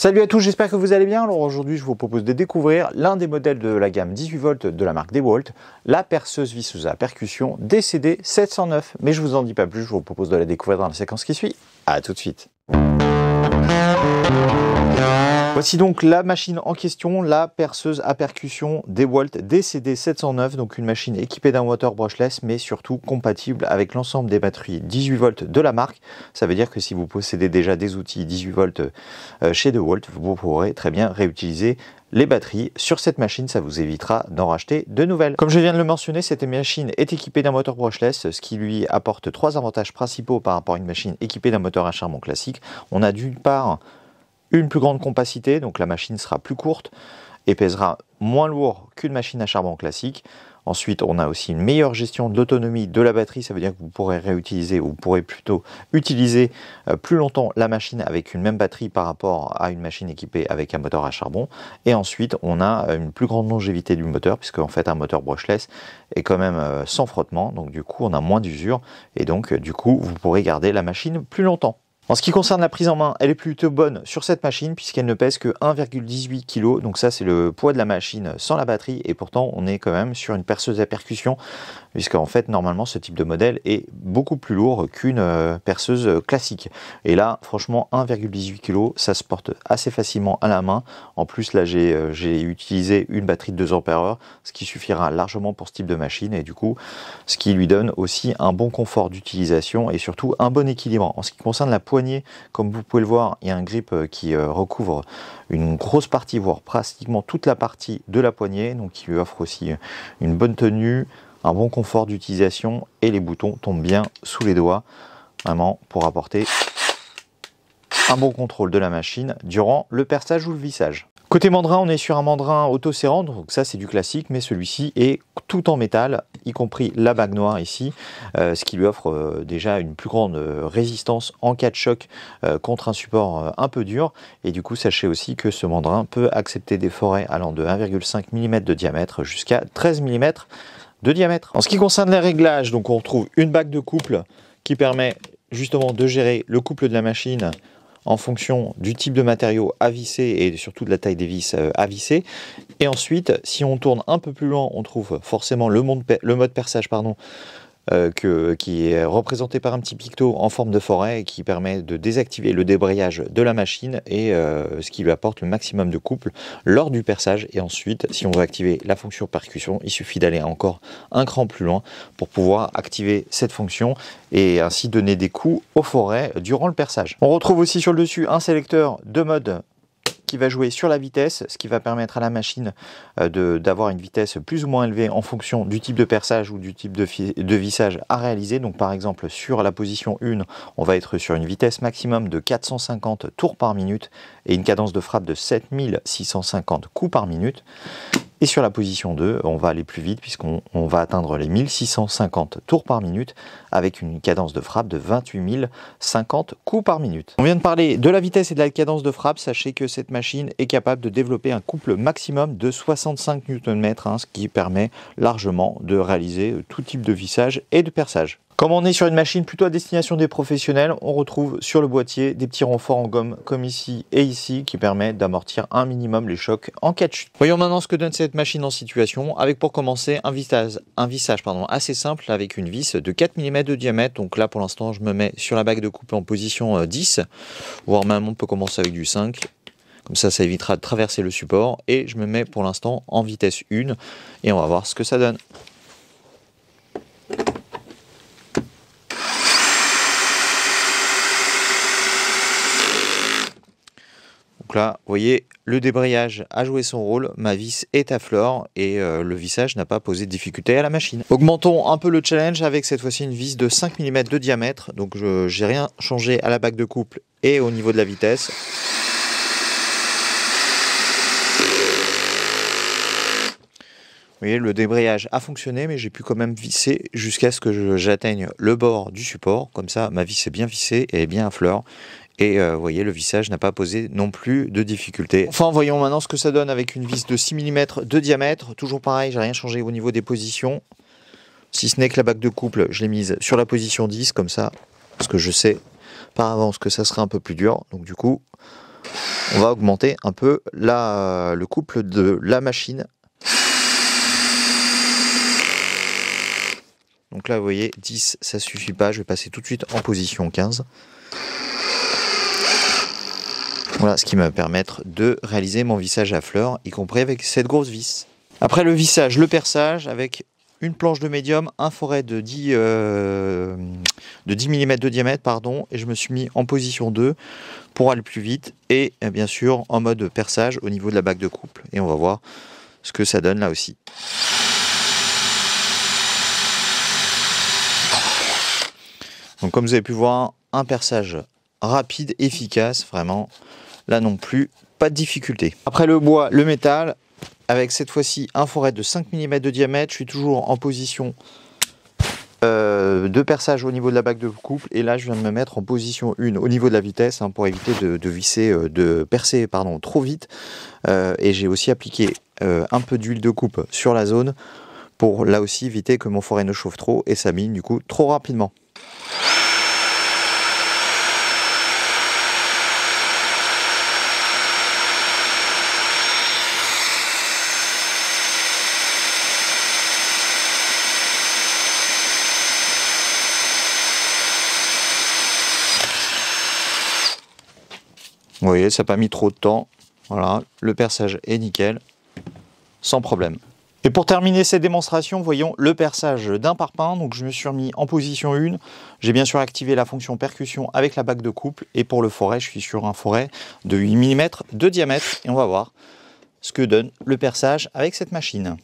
Salut à tous, j'espère que vous allez bien. Alors aujourd'hui, je vous propose de découvrir l'un des modèles de la gamme 18 volts de la marque DeWalt, la perceuse visseuse à percussion DCD 709. Mais je vous en dis pas plus, je vous propose de la découvrir dans la séquence qui suit. À tout de suite. Voici donc la machine en question, la perceuse à percussion DeWalt DCD 709, donc une machine équipée d'un moteur brushless mais surtout compatible avec l'ensemble des batteries 18 volts de la marque. Ça veut dire que si vous possédez déjà des outils 18 volts chez DeWalt, vous pourrez très bien réutiliser les batteries sur cette machine, ça vous évitera d'en racheter de nouvelles. Comme je viens de le mentionner, cette machine est équipée d'un moteur brushless, ce qui lui apporte trois avantages principaux par rapport à une machine équipée d'un moteur à charbon classique. On a d'une part une plus grande compacité, donc la machine sera plus courte et pèsera moins lourd qu'une machine à charbon classique. Ensuite, on a aussi une meilleure gestion de l'autonomie de la batterie, ça veut dire que vous pourrez réutiliser, ou vous pourrez plutôt utiliser plus longtemps la machine avec une même batterie par rapport à une machine équipée avec un moteur à charbon. Et ensuite, on a une plus grande longévité du moteur, puisque en fait un moteur brushless est quand même sans frottement, donc du coup on a moins d'usure, et donc du coup vous pourrez garder la machine plus longtemps. En ce qui concerne la prise en main, elle est plutôt bonne sur cette machine puisqu'elle ne pèse que 1,18 kg. Donc ça c'est le poids de la machine sans la batterie et pourtant on est quand même sur une perceuse à percussion puisqu'en fait normalement ce type de modèle est beaucoup plus lourd qu'une perceuse classique. Et là franchement 1,18 kg ça se porte assez facilement à la main. En plus là j'ai utilisé une batterie de 2 Ah ce qui suffira largement pour ce type de machine et du coup ce qui lui donne aussi un bon confort d'utilisation et surtout un bon équilibre. En ce qui concerne la poignée, comme vous pouvez le voir, il y a un grip qui recouvre une grosse partie, voire pratiquement toute la partie de la poignée, donc qui lui offre aussi une bonne tenue, un bon confort d'utilisation et les boutons tombent bien sous les doigts, vraiment pour apporter un bon contrôle de la machine durant le perçage ou le vissage. Côté mandrin, on est sur un mandrin auto-serrant, donc ça c'est du classique, mais celui-ci est tout en métal, y compris la bague noire ici, ce qui lui offre déjà une plus grande résistance en cas de choc contre un support un peu dur. Et du coup, sachez aussi que ce mandrin peut accepter des forêts allant de 1,5 mm de diamètre jusqu'à 13 mm de diamètre. En ce qui concerne les réglages, donc on retrouve une bague de couple qui permet justement de gérer le couple de la machine en fonction du type de matériau à visser et surtout de la taille des vis à visser. Et ensuite, si on tourne un peu plus loin, on trouve forcément le mode perçage qui est représenté par un petit picto en forme de forêt et qui permet de désactiver le débrayage de la machine et ce qui lui apporte le maximum de couple lors du perçage. Et ensuite, si on veut activer la fonction percussion, il suffit d'aller encore un cran plus loin pour pouvoir activer cette fonction et ainsi donner des coups aux forêts durant le perçage. On retrouve aussi sur le dessus un sélecteur de mode qui va jouer sur la vitesse, ce qui va permettre à la machine d'avoir une vitesse plus ou moins élevée en fonction du type de perçage ou du type de vissage à réaliser. Donc par exemple sur la position 1, on va être sur une vitesse maximum de 450 tours par minute et une cadence de frappe de 7650 coups par minute. Et sur la position 2, on va aller plus vite puisqu'on va atteindre les 1650 tours par minute avec une cadence de frappe de 28 050 coups par minute. On vient de parler de la vitesse et de la cadence de frappe. Sachez que cette machine est capable de développer un couple maximum de 65 Nm, ce qui permet largement de réaliser tout type de vissage et de perçage. Comme on est sur une machine plutôt à destination des professionnels, on retrouve sur le boîtier des petits renforts en gomme comme ici et ici qui permettent d'amortir un minimum les chocs en cas de chute. Voyons maintenant ce que donne cette machine en situation avec pour commencer un vissage assez simple avec une vis de 4 mm de diamètre. Donc là pour l'instant je me mets sur la bague de coupe en position 10, voire même on peut commencer avec du 5. Comme ça évitera de traverser le support et je me mets pour l'instant en vitesse 1 et on va voir ce que ça donne. Donc là, vous voyez, le débrayage a joué son rôle, ma vis est à fleur et le vissage n'a pas posé de difficulté à la machine. Augmentons un peu le challenge avec cette fois-ci une vis de 5 mm de diamètre. Donc je n'ai rien changé à la bague de couple et au niveau de la vitesse. Vous voyez, le débrayage a fonctionné, mais j'ai pu quand même visser jusqu'à ce que j'atteigne le bord du support. Comme ça, ma vis est bien vissée et est bien à fleur. Et vous voyez, le vissage n'a pas posé non plus de difficulté. Enfin, voyons maintenant ce que ça donne avec une vis de 6 mm de diamètre. Toujours pareil, j'ai rien changé au niveau des positions. Si ce n'est que la bague de couple, je l'ai mise sur la position 10, comme ça, parce que je sais par avance que ça serait un peu plus dur. Donc du coup, On va augmenter un peu le couple de la machine. Donc là, vous voyez, 10, ça suffit pas. Je vais passer tout de suite en position 15. Voilà, ce qui va me permettre de réaliser mon vissage à fleurs, y compris avec cette grosse vis. Après le vissage, le perçage avec une planche de médium, un forêt de 10 mm de diamètre, pardon, et je me suis mis en position 2 pour aller plus vite, et bien sûr en mode perçage au niveau de la bague de couple. Et on va voir ce que ça donne là aussi. Donc comme vous avez pu voir, un perçage rapide, efficace, vraiment, là non plus, pas de difficulté. Après le bois, le métal, avec cette fois-ci un forêt de 5 mm de diamètre, je suis toujours en position de perçage au niveau de la bague de couple, et là je viens de me mettre en position 1 au niveau de la vitesse, hein, pour éviter de percer trop vite, et j'ai aussi appliqué un peu d'huile de coupe sur la zone, pour là aussi éviter que mon forêt ne chauffe trop et s'abîme du coup trop rapidement. Vous voyez, ça n'a pas mis trop de temps. Voilà, le perçage est nickel, sans problème. Et pour terminer cette démonstration, voyons le perçage d'un parpaing. Donc je me suis remis en position 1. J'ai bien sûr activé la fonction percussion avec la bague de couple. Et pour le forêt, je suis sur un forêt de 8 mm de diamètre. Et on va voir ce que donne le perçage avec cette machine.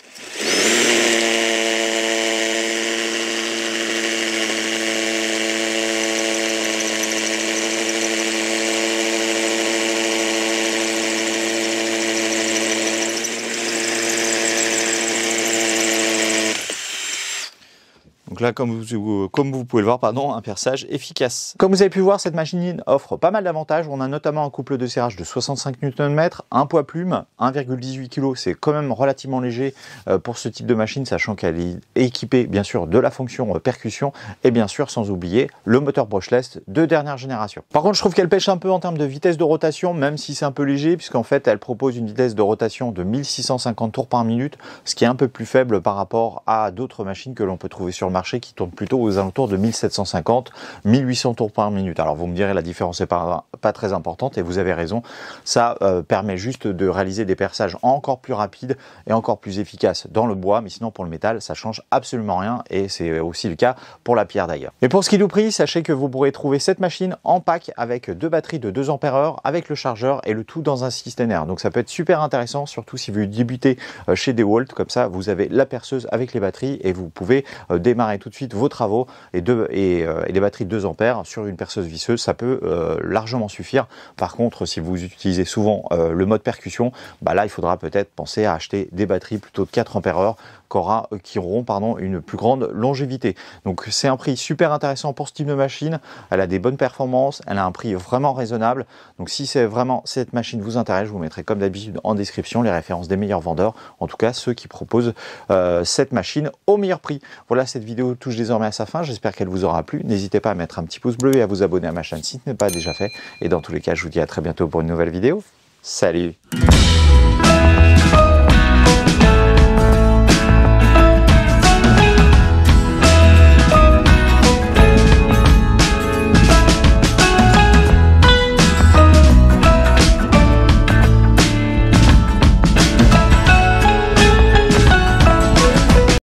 Donc là, comme vous pouvez le voir, pardon, un perçage efficace. Comme vous avez pu voir, cette machine offre pas mal d'avantages. On a notamment un couple de serrage de 65 Nm, un poids plume, 1,18 kg. C'est quand même relativement léger pour ce type de machine, sachant qu'elle est équipée, bien sûr, de la fonction percussion et bien sûr, sans oublier, le moteur brushless de dernière génération. Par contre, je trouve qu'elle pêche un peu en termes de vitesse de rotation, même si c'est un peu léger, puisqu'en fait, elle propose une vitesse de rotation de 1650 tours par minute, ce qui est un peu plus faible par rapport à d'autres machines que l'on peut trouver sur le marché qui tourne plutôt aux alentours de 1750, 1800 tours par minute. Alors vous me direz, la différence n'est pas très importante, et vous avez raison, ça permet juste de réaliser des perçages encore plus rapides et encore plus efficaces dans le bois, mais sinon pour le métal ça change absolument rien, et c'est aussi le cas pour la pierre d'ailleurs. Et pour ce qui est du prix, sachez que vous pourrez trouver cette machine en pack avec deux batteries de 2 Ah avec le chargeur, et le tout dans un système R. Donc ça peut être super intéressant, surtout si vous débutez chez DeWalt. Comme ça vous avez la perceuse avec les batteries et vous pouvez démarrer tout de suite vos travaux, et les batteries de 2 ampères sur une perceuse visseuse, ça peut largement suffire. Par contre, si vous utilisez souvent le mode percussion, bah là il faudra peut-être penser à acheter des batteries plutôt de 4 Ah qui auront une plus grande longévité. Donc c'est un prix super intéressant pour ce type de machine. Elle a des bonnes performances, elle a un prix vraiment raisonnable. Donc si c'est vraiment cette machine vous intéresse, je vous mettrai comme d'habitude en description les références des meilleurs vendeurs, en tout cas ceux qui proposent cette machine au meilleur prix. Voilà, cette vidéo touche désormais à sa fin, j'espère qu'elle vous aura plu. N'hésitez pas à mettre un petit pouce bleu et à vous abonner à ma chaîne si ce n'est pas déjà fait. Et dans tous les cas, je vous dis à très bientôt pour une nouvelle vidéo. Salut!